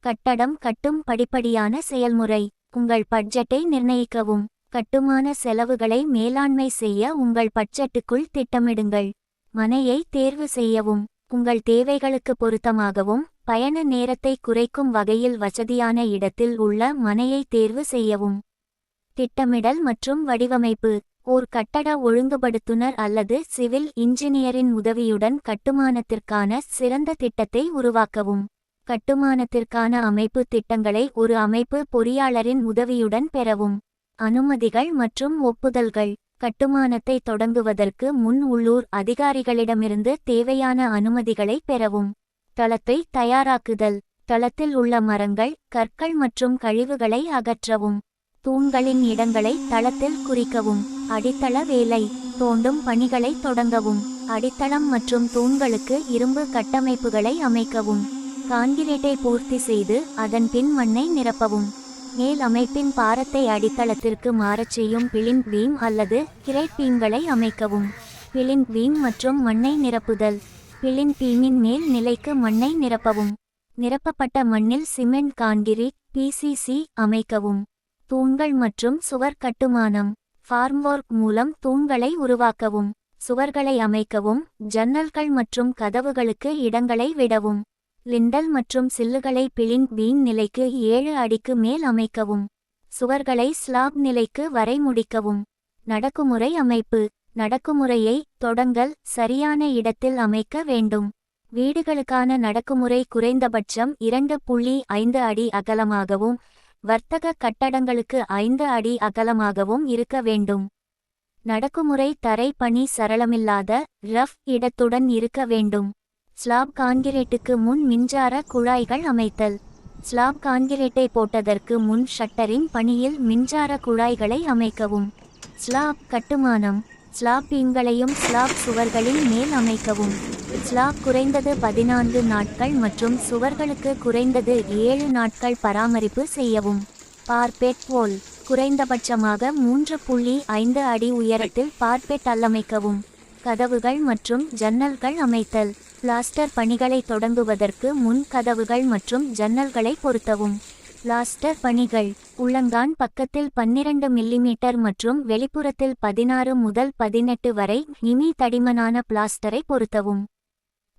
கட்டடம் கட்டும் படிப்படியான செயல்முறை. உங்கள் பட்ஜெட்டை நிர்ணயிக்கவும். கட்டுமான செலவுகளை மேலாண்மை செய்ய உங்கள் பட்ஜெட்டுக்குள் திட்டமிடுங்கள். மனையை தேர்வு செய்யவும். உங்கள் தேவைகளுக்கு பொருத்தமாகவும் பயண நேரத்தை குறைக்கும் வகையில் வசதியான இடத்தில் உள்ள மனையை தேர்வு செய்யவும். திட்டமிடல் மற்றும் வடிவமைப்பு. ஓர் கட்டட ஒழுங்குபடுத்துனர் அல்லது சிவில் இன்ஜினியரின் உதவியுடன் கட்டுமானத்திற்கான சிறந்த திட்டத்தை உருவாக்கவும். கட்டுமானத்திற்கான அமைப்பு திட்டங்களை ஒரு அமைப்பு பொறியாளரின் உதவியுடன் பெறவும். அனுமதிகள் மற்றும் ஒப்புதல்கள். கட்டுமானத்தை தொடங்குவதற்கு முன் உள்ளூர் அதிகாரிகளிடமிருந்து தேவையான அனுமதிகளை பெறவும். தளத்தை தயாராக்குதல். தளத்தில் உள்ள மரங்கள், கற்கள் மற்றும் கழிவுகளை அகற்றவும். தூண்களின் இடங்களை தளத்தில் குறிக்கவும். அடித்தள வேலை. தோண்டும் பணிகளை தொடங்கவும். அடித்தளம் மற்றும் தூண்களுக்கு இரும்பு கட்டமைப்புகளை அமைக்கவும். கான்கிரீட்டை பூர்த்தி செய்து அதன் பின் மண்ணை நிரப்பவும். மேல் அமைப்பின் பாரத்தை அடித்தளத்திற்கு மாறச் செய்யும் பிளின் பீம் அல்லது கிரேட் பீம்களை அமைக்கவும். பிளின் பீம் மற்றும் மண்ணை நிரப்புதல். பிளின் பீமின் மேல் நிலைக்கு மண்ணை நிரப்பவும். நிரப்பப்பட்ட மண்ணில் சிமெண்ட் கான்கிரீட் (PCC) அமைக்கவும். தூண்கள் மற்றும் சுவர் கட்டுமானம். ஃபார்ம்வொர்க் மூலம் தூண்களை உருவாக்கவும். சுவர்களை அமைக்கவும். ஜன்னல்கள் மற்றும் கதவுகளுக்கு இடங்களை விடவும். லிண்டல் மற்றும் சில்லுகளை பிளின் பீம் நிலைக்கு 7 அடிக்கு மேல் அமைக்கவும். சுவர்களை ஸ்லாப் நிலைக்கு வரை முடிக்கவும். நடக்குமுறை அமைப்பு. நடக்குமுறையை தொடங்கல் சரியான இடத்தில் அமைக்க வேண்டும். வீடுகளுக்கான நடக்குமுறை குறைந்தபட்சம் 2.5 அடி அகலமாகவும் வர்த்தக கட்டடங்களுக்கு 5 அடி அகலமாகவும் இருக்க வேண்டும். நடக்குமுறை தரை பணி சரளமில்லாத ரஃப் இடத்துடன் இருக்க வேண்டும். ஸ்லாப் கான்கிரீட்டுக்கு முன் மின்சார குழாய்கள் அமைத்தல். ஸ்லாப் கான்கிரீட்டை போட்டதற்கு முன் ஷட்டரின் பணியில் மின்சார குழாய்களை அமைக்கவும். ஸ்லாப் கட்டுமானம். ஸ்லாப் பீம்களையும் ஸ்லாப் சுவர்களின் மேல் அமைக்கவும். ஸ்லாப் குறைந்தது 14 நாட்கள் மற்றும் சுவர்களுக்கு குறைந்தது 7 நாட்கள் பராமரிப்பு செய்யவும். Barbet whole. குறைந்தபட்சமாக 3.5 அடி உயரத்தில் பார்பெட் அல்லமைக்கவும். கதவுகள் மற்றும் ஜன்னல்கள் அமைத்தல். பிளாஸ்டர் பணிகளை தொடங்குவதற்கு முன் கதவுகள் மற்றும் ஜன்னல்களை பொருத்தவும். பிளாஸ்டர் பணிகள். உள்ளங்கான் பக்கத்தில் 12 மில்லிமீட்டர் மற்றும் வெளிப்புறத்தில் 16 முதல் 18 வரை மிமி தடிமனான பிளாஸ்டரை பொருத்தவும்.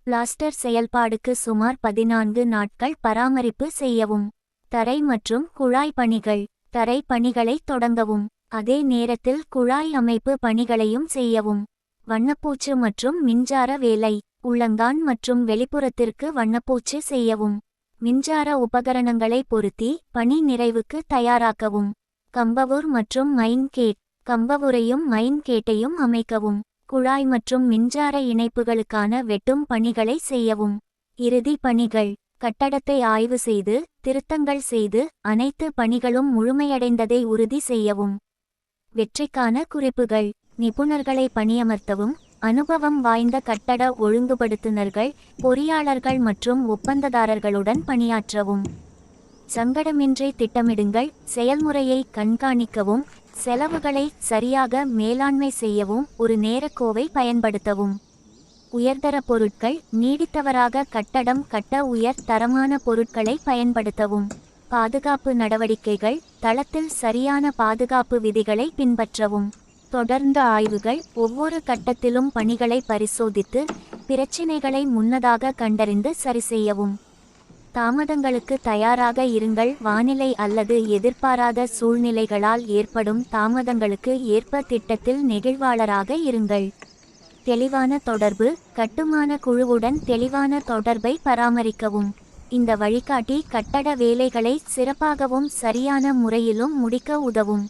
பிளாஸ்டர் செயல்பாடுக்கு சுமார் 14 நாட்கள் பராமரிப்பு செய்யவும். தரை மற்றும் குழாய் பணிகள். தரை பணிகளை தொடங்கவும். அதே நேரத்தில் குழாய் அமைப்பு பணிகளையும் செய்யவும். வண்ணப்பூச்சு மற்றும் மின்சார வேலை. உள்ளங்கான் மற்றும் வெளிப்புறத்திற்கு வண்ணப்பூச்சு செய்யவும். மின்சார உபகரணங்களை பொருத்தி பணி நிறைவுக்கு தயாராக்கவும். கம்பவுர் மற்றும் மைன் கேட். கம்பவுரையும் மைன் கேட்டையும் அமைக்கவும். குழாய் மற்றும் மின்சார இணைப்புகளுக்கான வெட்டும் பணிகளை செய்யவும். இறுதி பணிகள். கட்டடத்தை ஆய்வு செய்து திருத்தங்கள் செய்து அனைத்து பணிகளும் முழுமையடைந்ததை உறுதி செய்யவும். வெற்றிக்கான குறிப்புகள். நிபுணர்களை பணியமர்த்தவும். அனுபவம் வாய்ந்த கட்டட ஒழுங்குபடுத்துனர்கள், பொறியாளர்கள் மற்றும் ஒப்பந்ததாரர்களுடன் பணியாற்றவும். சங்கடமின்றி திட்டமிடுங்கள். செயல்முறையை கண்காணிக்கவும். செலவுகளை சரியாக மேலாண்மை செய்யவும் ஒரு நேரக்கோவை பயன்படுத்தவும். உயர்தர பொருட்கள். நீடித்தவராக கட்டடம் கட்ட உயர் தரமான பொருட்களை பயன்படுத்தவும். பாதுகாப்பு நடவடிக்கைகள். தளத்தில் சரியான பாதுகாப்பு விதிகளை பின்பற்றவும். தொடர்ந்த ஆய்வுகள். ஒவ்வொரு கட்டத்திலும் பணிகளை பரிசோதித்து பிரச்சினைகளை முன்னதாக கண்டறிந்து சரிசெய்யவும். தாமதங்களுக்கு தயாராக இருங்கள். வானிலை அல்லது எதிர்பாராத சூழ்நிலைகளால் ஏற்படும் தாமதங்களுக்கு ஏற்ப திட்டத்தில் நெகிழ்வாளராக இருங்கள். தெளிவான தொடர்பு. கட்டுமான குழுவுடன் தெளிவான தொடர்பை பராமரிக்கவும். இந்த வழிகாட்டி கட்டட வேலைகளை சிறப்பாகவும் சரியான முறையிலும் முடிக்க உதவும்.